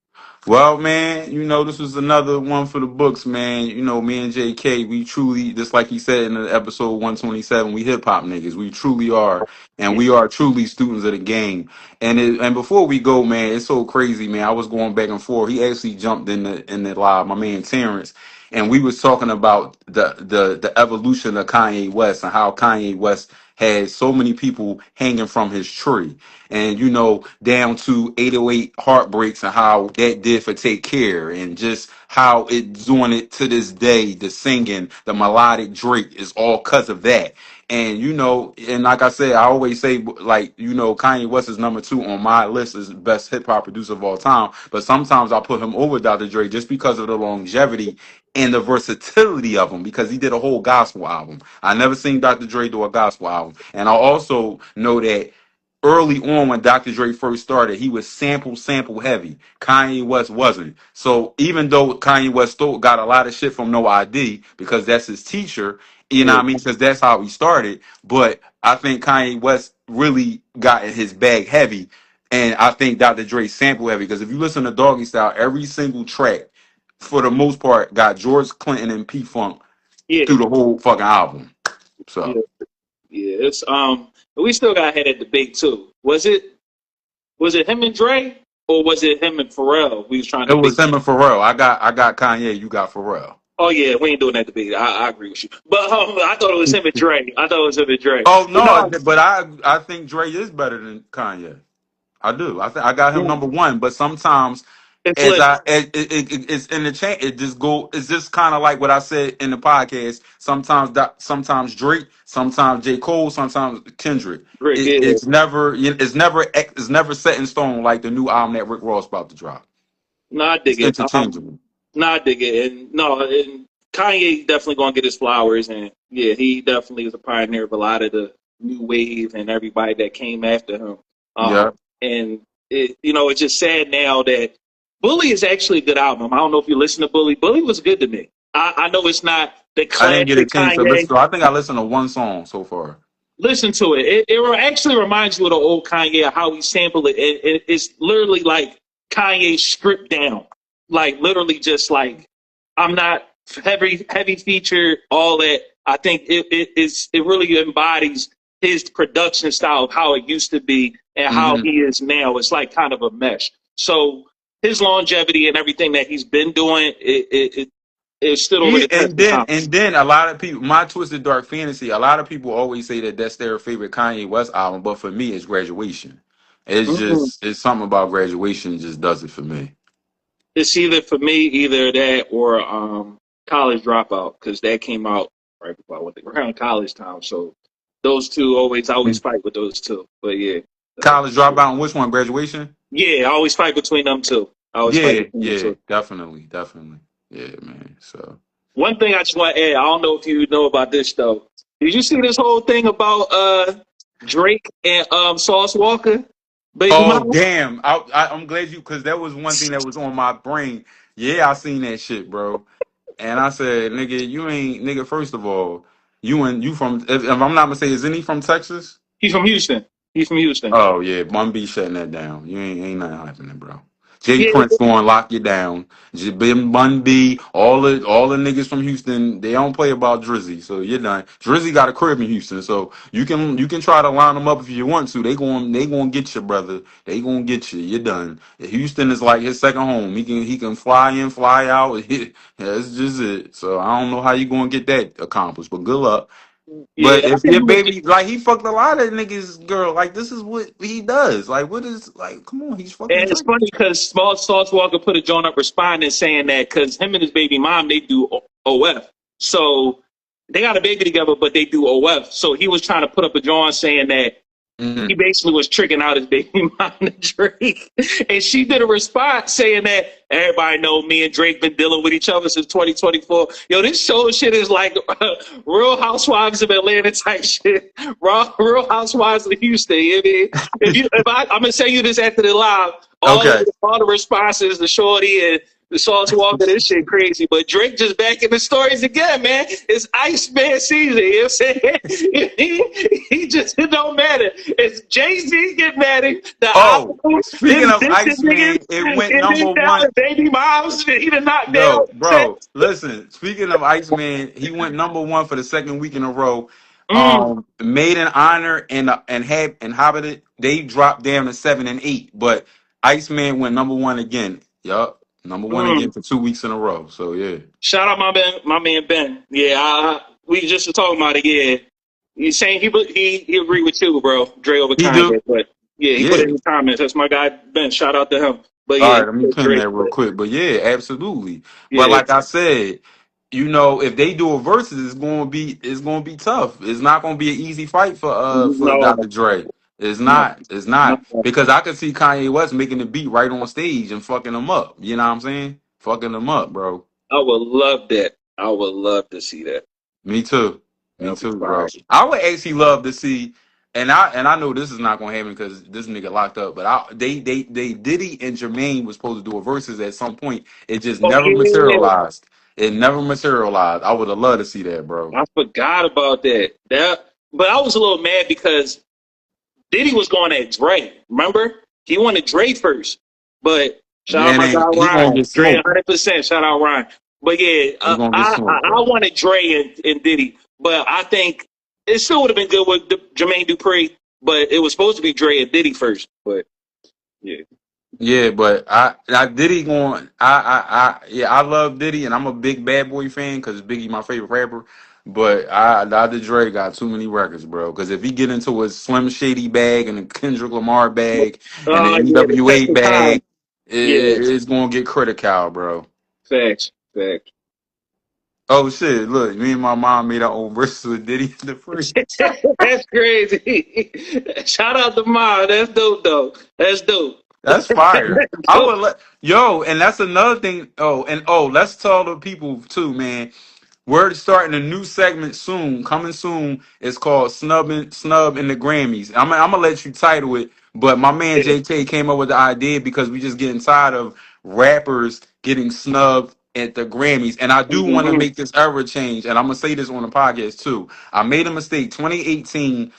Speaker 1: Well, man, this was another one for the books, man. Me and JK, we truly, just like he said in the episode 127, we hip hop niggas. We truly are. And
Speaker 2: Yeah,
Speaker 1: we are truly students of the game. And before we go, man, it's so crazy, man. I was going back and forth. He actually jumped in the live, my man Terrence. And we was talking about the evolution of Kanye West and how Kanye West had so many people hanging from his tree. And down to 808 Heartbreaks and how that did for Take Care, and just how it's doing it to this day. The singing, the melodic Drake is all because of that. And and like I said, I always say, like, Kanye West is number 2 on my list as best hip hop producer of all time. But sometimes I put him over Dr. Dre just because of the longevity and the versatility of him, because he did a whole gospel album. I never seen Dr. Dre do a gospel album. And I also know that early on when Dr. Dre first started, he was sample heavy. Kanye West wasn't. So even though Kanye West still got a lot of shit from No ID because that's his teacher, you know
Speaker 2: yeah,
Speaker 1: what I mean? Because that's how he started. But I think Kanye West really got in his bag heavy. And I think Dr. Dre sample heavy, because if you listen to Doggy Style, every single track, for the most part, got George Clinton and P Funk
Speaker 2: yeah,
Speaker 1: through the whole fucking album. So
Speaker 2: yeah. Yeah, it's we still got to head at debate too. Was it him and Dre or was it him and Pharrell? We was trying
Speaker 1: it
Speaker 2: to
Speaker 1: was
Speaker 2: debate.
Speaker 1: him and Pharrell. I got Kanye. You got Pharrell.
Speaker 2: Oh yeah, we ain't doing that debate. I agree with you. But I thought it was him and Dre. I thought it was him and Dre.
Speaker 1: Oh
Speaker 2: But
Speaker 1: no,
Speaker 2: no,
Speaker 1: but I think Dre is better than Kanye. I do. I think I got him
Speaker 2: yeah,
Speaker 1: number 1. But sometimes,
Speaker 2: it's
Speaker 1: as
Speaker 2: lit.
Speaker 1: it's in the chain. It just go. It's just kind of like what I said in the podcast. Sometimes Drake, sometimes J Cole, sometimes Kendrick.
Speaker 2: Drake,
Speaker 1: It,
Speaker 2: yeah.
Speaker 1: it's never it's never set in stone like the new album that Rick Ross about to drop.
Speaker 2: No, I
Speaker 1: It's
Speaker 2: dig it.
Speaker 1: interchangeable.
Speaker 2: No, I dig it. And no, and Kanye definitely gonna get his flowers. And yeah, he definitely is a pioneer of a lot of the new wave and everybody that came after him.
Speaker 1: Yeah.
Speaker 2: And it's just sad now that Bully is actually a good album. I don't know if you listen to Bully. Bully was good to me. I know it's not the
Speaker 1: I didn't get a
Speaker 2: classic
Speaker 1: chance to
Speaker 2: Kanye.
Speaker 1: listen to. I think I listened to one song so far.
Speaker 2: Listen to it. It actually reminds you of the old Kanye, how he sampled it. It's literally like Kanye stripped down, like literally just like I'm not heavy feature, all that. I think it really embodies his production style of how it used to be and how
Speaker 1: Hmm.
Speaker 2: he is now. It's like kind of a mesh. So his longevity and everything that he's been doing, it stood over
Speaker 1: Yeah,
Speaker 2: the test of time.
Speaker 1: and then a lot of people, my Twisted Dark Fantasy, a lot of people always say that that's their favorite Kanye West album, but for me, it's Graduation.
Speaker 2: Mhm.
Speaker 1: It's something about Graduation just does it for me.
Speaker 2: It's either for me, either that or College Dropout, because that came out right before I went around college time. So those two I always fight with those two. But yeah, uh,
Speaker 1: College Dropout, and which one? Graduation?
Speaker 2: yeah, I always fight between them two. I always fight
Speaker 1: Yeah,
Speaker 2: between them
Speaker 1: yeah,
Speaker 2: two.
Speaker 1: definitely, definitely. Yeah, man. So
Speaker 2: One thing I just want to add, I don't know if you know about this though. Did you see this whole thing about Drake and Sauce Walker, baby
Speaker 1: oh
Speaker 2: mama?
Speaker 1: damn! I'm glad you because that was one thing that was on my brain. Yeah, I seen that shit, bro. And I said, nigga, you ain't nigga. First of all, you from if I'm not mistaken, isn't he from Texas?
Speaker 2: He's from Houston. He's from Houston.
Speaker 1: Oh yeah, Bun B shutting that down. You ain't nothing happening, bro. Jay
Speaker 2: Yeah,
Speaker 1: Prince going to lock you down. Bun B, all the niggas from Houston, they don't play about Drizzy, so you're done. Drizzy got a crib in Houston, so you can try to line them up if you want to. They going to get you, brother. They going to get you. You're done. Houston is like his second home. He can fly in, fly out. That's just it. So I don't know how you going to get that accomplished, but good luck.
Speaker 2: yeah.
Speaker 1: But
Speaker 2: I
Speaker 1: if
Speaker 2: think
Speaker 1: your
Speaker 2: he was.
Speaker 1: baby, like he fucked a lot of niggas, girl, like this is what he does. Like what is like? Come on, he's fucking
Speaker 2: And it's
Speaker 1: Drake.
Speaker 2: funny because Small Sauce Walker put a joint up responding saying that because him and his baby mom, they do OF. So they got a baby together, but they do OF. So he was trying to put up a joint saying that he
Speaker 1: Hmm.
Speaker 2: basically was tricking out his baby mom to Drake. And she did a response saying that everybody know me and Drake been dealing with each other since 2024. Yo, this show shit is like Real Housewives of Atlanta type shit. Real Housewives of Houston. You know what I mean? I'm gonna send you this after the live.
Speaker 1: Okay.
Speaker 2: All the responses, the shorty and the Sauce Walker, this shit crazy. But Drake just back in the stories again, man. It's Iceman season. You know what I'm saying? he just, it don't matter. It's JayZ get mad at the
Speaker 1: Oh,
Speaker 2: album,
Speaker 1: speaking
Speaker 2: then
Speaker 1: of
Speaker 2: the
Speaker 1: Iceman,
Speaker 2: niggas,
Speaker 1: it went
Speaker 2: and then
Speaker 1: number
Speaker 2: down
Speaker 1: one.
Speaker 2: the baby moms. He done knocked down.
Speaker 1: Yo, bro, listen. Speaking of Iceman, he went number one for the second week in a row.
Speaker 2: Mm,
Speaker 1: Made an honor and Hobbit. They dropped down to 7 and 8, but Iceman went number one again. Yup, number one
Speaker 2: mm.
Speaker 1: again for 2 weeks in a row. So yeah.
Speaker 2: Shout out my man Ben. Yeah, we just were talking about it. Yeah, he's saying he agreed with you, bro. Dre over
Speaker 1: He do?
Speaker 2: Kanye, but yeah, he put it
Speaker 1: Yeah.
Speaker 2: in the comments. That's my guy Ben. Shout out to him. But
Speaker 1: All
Speaker 2: yeah,
Speaker 1: right, let me
Speaker 2: he said
Speaker 1: pin
Speaker 2: Drake.
Speaker 1: that real
Speaker 2: But
Speaker 1: quick. But yeah, absolutely. But
Speaker 2: yeah,
Speaker 1: like I said, if they do a versus, it's gonna be tough. It's not gonna be an easy fight for
Speaker 2: no,
Speaker 1: Dr. Dre. It's
Speaker 2: no,
Speaker 1: not. It's
Speaker 2: no.
Speaker 1: not because I could see Kanye West making the beat right on stage and fucking them up. You know what I'm saying? Fucking them up, bro.
Speaker 2: I would love that. I would love to see that.
Speaker 1: Me too. Me
Speaker 2: That'll be
Speaker 1: too, bro.
Speaker 2: fire.
Speaker 1: I would actually love to see, and I know this is not gonna happen because this nigga locked up. But they Diddy and Jermaine was supposed to do a versus at some point. It just
Speaker 2: Oh
Speaker 1: never
Speaker 2: yeah,
Speaker 1: materialized. It never materialized. I would have loved to see that, bro.
Speaker 2: I forgot about that. But I was a little mad because Diddy was going at Dre. Remember, he wanted Dre first. But shout out
Speaker 1: Man,
Speaker 2: my guy
Speaker 1: he gonna
Speaker 2: Ryan.
Speaker 1: get
Speaker 2: Dre,
Speaker 1: smoked.
Speaker 2: 100%. Shout out Ryan. But yeah,
Speaker 1: He gonna get smoked,
Speaker 2: I
Speaker 1: bro.
Speaker 2: wanted Dre and Diddy, but I think it still would have been good with Jermaine Dupri. But it was supposed to be Dre and Diddy first. But yeah,
Speaker 1: Yeah, but I Diddy going. Yeah, I love Diddy, and I'm a big Bad Boy fan because Biggie my favorite rapper. But Dr. Dre got too many records, bro. Because if he get into his Slim Shady bag and the Kendrick Lamar bag and the
Speaker 2: yeah, the test
Speaker 1: NWA
Speaker 2: of time.
Speaker 1: bag,
Speaker 2: Yeah,
Speaker 1: it's gonna get critical, bro.
Speaker 2: facts, facts.
Speaker 1: Oh shit! Look, me and my mom made our own verses with Diddy in the free.
Speaker 2: That's crazy. Shout out to Ma. That's dope, though. That's dope.
Speaker 1: That's fire.
Speaker 2: That's
Speaker 1: I
Speaker 2: dope.
Speaker 1: would let yo, and that's another thing. Oh, and let's tell the people too, man. We're starting a new segment soon, coming soon. It's called Snub in the Grammys. I'm gonna let you title it, but my man
Speaker 2: Yeah.
Speaker 1: JK came up with the idea because we just getting tired of rappers getting snubbed at the Grammys. And I do want to
Speaker 2: Mhm.
Speaker 1: make this era change, and I'm gonna say this on the podcast too. I made a mistake. 2018,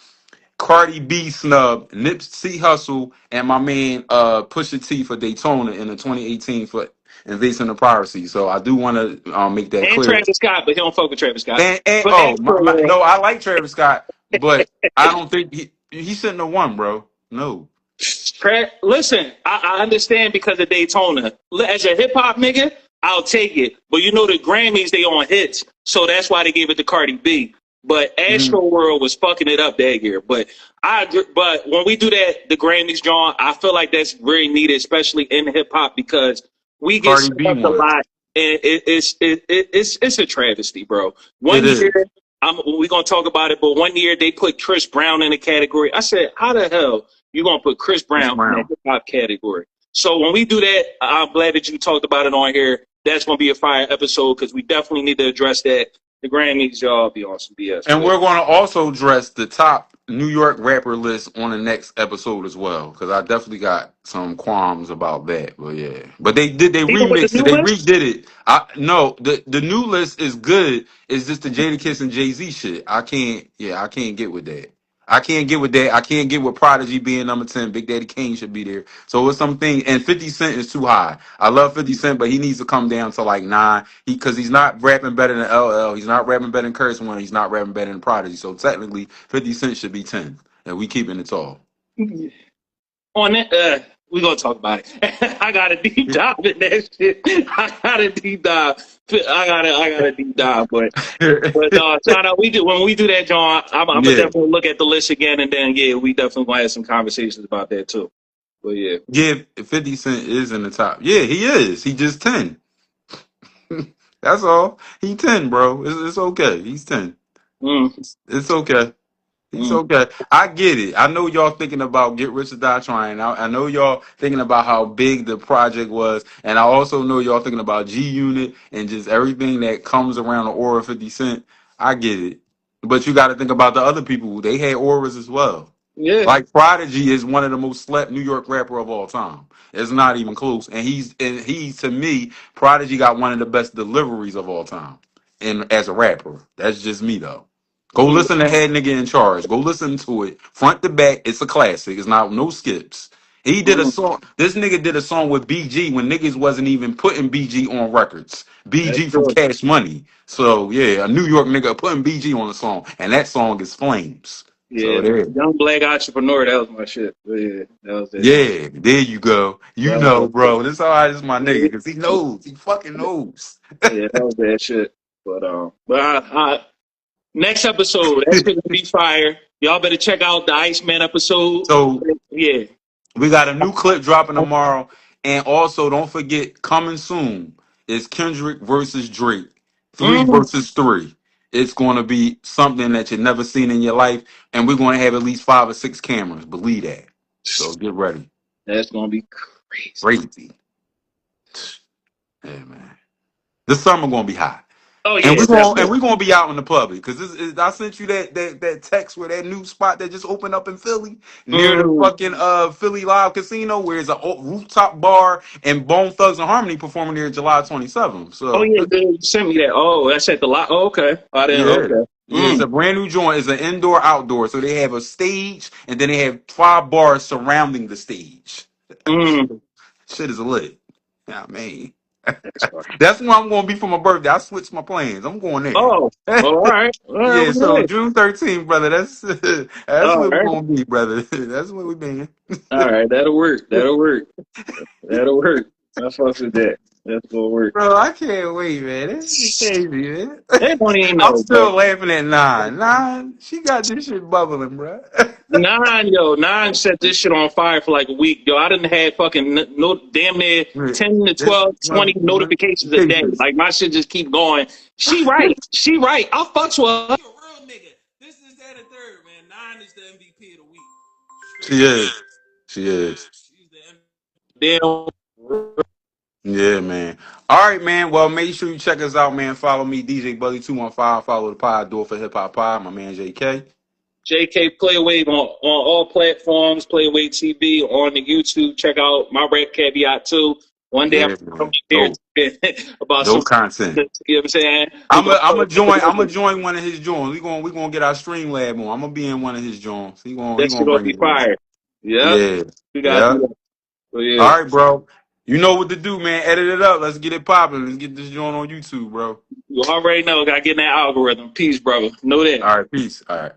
Speaker 1: Cardi B snub Nipsey Hussle and my man Pusha T for Daytona in the 2018 for Invasion of Piracy. So I do want to make that
Speaker 2: And
Speaker 1: clear.
Speaker 2: Travis Scott, but he don't fuck with Travis Scott.
Speaker 1: And
Speaker 2: But
Speaker 1: oh
Speaker 2: Astro World,
Speaker 1: no, I like Travis Scott, but I don't think he shouldn't have won, bro. No.
Speaker 2: Listen, I understand because of Daytona. As a hip hop nigga, I'll take it. But you know the Grammys, they on hits, so that's why they gave it to Cardi B. But
Speaker 1: Mhm.
Speaker 2: Astro World was fucking it up that year. But but when we do that, the Grammys, John, I feel like that's very needed, especially in hip hop, because we get
Speaker 1: Cardi B
Speaker 2: stuck a
Speaker 1: won.
Speaker 2: lot, and it's a travesty, bro.
Speaker 1: It
Speaker 2: One
Speaker 1: is.
Speaker 2: year, we're gonna talk about it, but one year they put Chris Brown in the category. I said, how the hell you gonna put Chris
Speaker 1: Chris
Speaker 2: Brown in the
Speaker 1: Brown.
Speaker 2: hip hop category? So when we do that, I'm glad that you talked about it on here. That's gonna be a fire episode because we definitely need to address that. The Grammys, y'all be on some BS,
Speaker 1: And
Speaker 2: but
Speaker 1: we're going to also address the top New York rapper list on the next episode as well, because I definitely got some qualms about that. But yeah, but they
Speaker 2: even with the
Speaker 1: remixed it,
Speaker 2: new
Speaker 1: they
Speaker 2: list,
Speaker 1: redid it. I no, the new list is good. It's just the Jadakiss and JayZ shit. I can't get with that. I can't get with that. I can't get with Prodigy being number 10. Big Daddy Kane should be there. So it's something, and 50 Cent is too high. I love 50 Cent, but he needs to come down to like 9. Because he's not rapping better than LL. He's not rapping better than Curse One. He's not rapping better than Prodigy. So technically, 50 Cent should be 10. And we keeping it tall.
Speaker 2: on that, we're gonna talk about it. I got a deep dive in that shit. I got a deep dive. I got a deep dive, but shout out. We do when we do that, John. I'm gonna
Speaker 1: Yeah.
Speaker 2: definitely look at the list again, and then yeah, we definitely gonna have some conversations about that too. But yeah,
Speaker 1: Yeah, 50 Cent is in the top. Yeah, he is. He just 10. That's all. He 10, bro. It's okay. He's 10.
Speaker 2: mm,
Speaker 1: It's okay. It's
Speaker 2: mm,
Speaker 1: okay. I get it. I know y'all thinking about Get Rich or Die Trying. I know y'all thinking about how big the project was. And I also know y'all thinking about G Unit and just everything that comes around the aura of 50 Cent. I get it. But you got to think about the other people. They had auras as well.
Speaker 2: yeah,
Speaker 1: Like Prodigy is one of the most slept New York rapper of all time. It's not even close. And he's to me, Prodigy got one of the best deliveries of all time. And as a rapper. That's just me though. Go
Speaker 2: mm,
Speaker 1: listen to Head Nigga in Charge. Go listen to it. Front to back, it's a classic. It's not no skips. He did a
Speaker 2: mm.
Speaker 1: song. This nigga did a song with BG when niggas wasn't even putting BG on records.
Speaker 2: That's
Speaker 1: BG from
Speaker 2: true.
Speaker 1: Cash Money. So yeah, a New York nigga putting BG on a song, and that song is Flames. So
Speaker 2: Yeah,
Speaker 1: there.
Speaker 2: young black entrepreneur. That was my shit. But yeah, that was that shit.
Speaker 1: Yeah, there you go. You
Speaker 2: That was
Speaker 1: know,
Speaker 2: that shit.
Speaker 1: bro. This is my nigga
Speaker 2: Yeah,
Speaker 1: because he knows. He fucking knows.
Speaker 2: yeah, that was that shit. But next episode, that's gonna be fire. Y'all better check out the Iceman episode.
Speaker 1: So
Speaker 2: Yeah.
Speaker 1: we got a new clip dropping tomorrow, and also don't forget coming soon is Kendrick versus Drake, 3 versus 3. It's going to be something that you've never seen in your life, and we're going to have at least 5 or 6 cameras. Believe that. So get ready.
Speaker 2: That's gonna be crazy.
Speaker 1: Crazy. Yeah, man. This summer going to be hot.
Speaker 2: Oh
Speaker 1: And
Speaker 2: yeah,
Speaker 1: we're going and
Speaker 2: definitely.
Speaker 1: we're gonna be out in the public because I sent you that text where that new spot that just opened up in Philly near the
Speaker 2: Mm.
Speaker 1: fucking Philly Live Casino where it's a rooftop bar and Bone Thugs and Harmony performing there July 27th.
Speaker 2: Oh
Speaker 1: So
Speaker 2: yeah, you sent me that. Oh, that's at the lot. Oh, okay. I didn't.
Speaker 1: yeah,
Speaker 2: Okay.
Speaker 1: yeah, it's a brand new joint. It's an indoor outdoor. So they have a stage and then they have 5 bars surrounding the stage.
Speaker 2: Mm.
Speaker 1: Shit is lit. Yeah, man.
Speaker 2: That's fine.
Speaker 1: That's where I'm gonna be for my birthday. I switched my plans. I'm going
Speaker 2: Oh,
Speaker 1: there.
Speaker 2: all right. All right.
Speaker 1: Yeah,
Speaker 2: We
Speaker 1: so
Speaker 2: good.
Speaker 1: June 13th, brother. That's that's
Speaker 2: All
Speaker 1: where we're
Speaker 2: right.
Speaker 1: gonna be, brother. That's where we been.
Speaker 2: All right. That'll work. That'll work. That'll work. I fucks with that. That's gonna work.
Speaker 1: Bro, I can't wait, man. That's crazy, man.
Speaker 2: They don't even
Speaker 1: I'm
Speaker 2: know, bro.
Speaker 1: still laughing at nine. Nine, she got this shit bubbling, bro.
Speaker 2: Nine set this shit on fire for like a week. Yo, I didn't have fucking no damn near
Speaker 1: Wait,
Speaker 2: 10 to
Speaker 1: this
Speaker 2: 12, 20 notifications a day.
Speaker 1: cases.
Speaker 2: Like my shit just keep going. She right. She right. I'll fucks with her. He a real nigga. This is that and third, man. Nine is the MVP of the week. Straight
Speaker 1: She
Speaker 2: up.
Speaker 1: is. She is.
Speaker 2: She's the MVP. Damn.
Speaker 1: Yeah, man. All right, man. Well, make sure you check us out, man. Follow me, DJ Buddy 215. Follow the pod, do it for Hip Hop Pod. My man JK.
Speaker 2: JK Playwave on all platforms, Playwave TV on the YouTube. Check out my rap caveat too. One day I'm
Speaker 1: Yeah,
Speaker 2: gonna
Speaker 1: man.
Speaker 2: be
Speaker 1: Dope.
Speaker 2: there about some,
Speaker 1: Dope content.
Speaker 2: you know what I'm saying? We're
Speaker 1: I'm
Speaker 2: gonna
Speaker 1: a, I'm a join. I'm gonna join one of his joints. We gonna get our stream lab on. I'm gonna be in one of his joints. He
Speaker 2: that shit
Speaker 1: gonna
Speaker 2: gonna
Speaker 1: bring
Speaker 2: be
Speaker 1: it in.
Speaker 2: fire. Yep.
Speaker 1: Yeah,
Speaker 2: We gotta do
Speaker 1: yeah.
Speaker 2: that. So yeah.
Speaker 1: All right, bro. You know what to do, man. Edit it up. Let's get it popping. Let's get this joint on YouTube, bro.
Speaker 2: You already know, gotta get in that algorithm. Peace, brother. Know that.
Speaker 1: All right, peace. All right.